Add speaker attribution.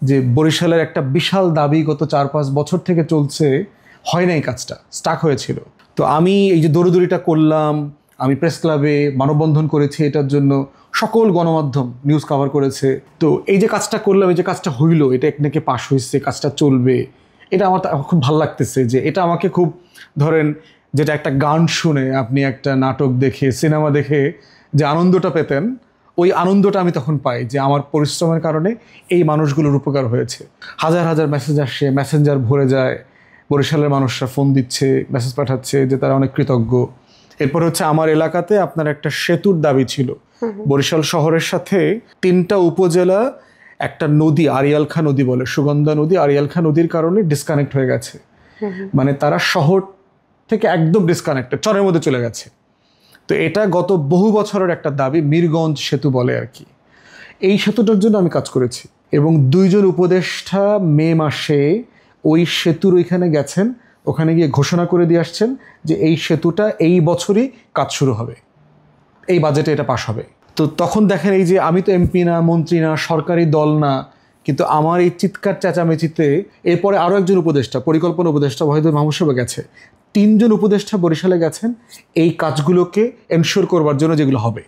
Speaker 1: যে বরিশালের একটা বিশাল দাবি গত 4-5 বছর থেকে চলছে, হয় না, এই কাজটা স্টাক হয়েছিল। তো আমি এই যে দৌড়দৌড়িটা করলাম, আমি প্রেস ক্লাবে মানববন্ধন করেছি এটার জন্য, সকল গণমাধ্যম নিউজ কভার করেছে। তো এই যে কাজটা করলাম, এই যে কাজটা হইলো, এটা একনাকে পাশ হয়েছে, কাজটা চলবে, এটা আমার খুব ভালো লাগতেছে। যে এটা আমাকে খুব, ধরেন যেটা একটা গান শুনে আপনি একটা নাটক দেখে সিনেমা দেখে যে আনন্দটা পেতেন, ওই আনন্দটা আমি তখন পাই যে আমার পরিশ্রমের কারণে এই মানুষগুলোর উপকার হয়েছে। হাজার হাজার মেসেজ আসে, মেসেঞ্জার ভরে যায়, বরিশালের মানুষরা ফোন দিচ্ছে, মেসেজ পাঠাচ্ছে যে তারা অনেক কৃতজ্ঞ। এরপর হচ্ছে আমার এলাকাতে আপনার একটা সেতুর দাবি ছিল। বরিশাল শহরের সাথে 3টা উপজেলা, একটা নদী, আরিয়ালখা নদী বলে, সুগন্ধা নদী, আরিয়ালখা নদীর কারণে ডিসকানেক্ট হয়ে গেছে। মানে তারা শহর থেকে একদম ডিসকানেক্টেড, চরের মধ্যে চলে গেছে। তো এটা গত বহু বছরের একটা দাবি, মিরগঞ্জ সেতু বলে আর কি। এই সেতুটার জন্য আমি কাজ করেছি এবং 2 জন উপদেষ্টা মে মাসে ওই সেতুর ওইখানে গেছেন, ওখানে গিয়ে ঘোষণা করে দিয়ে আসছেন যে এই সেতুটা এই বছরই কাজ শুরু হবে, এই বাজেটে এটা পাস হবে। তো তখন দেখেন, এই যে আমি তো এমপি না, মন্ত্রী না, সরকারি দল না, কিন্তু আমার এই চিৎকার চেঁচামেচিতে এরপরে আরও একজন উপদেষ্টা, পরিকল্পনা উপদেষ্টা ওয়াহিদুল মাহমুদ সাহেব গেছে, 3 জন উপদেষ্টা বরিশালে গেছেন এই কাজগুলোকে এনশিওর করবার জন্য যেগুলো হবে।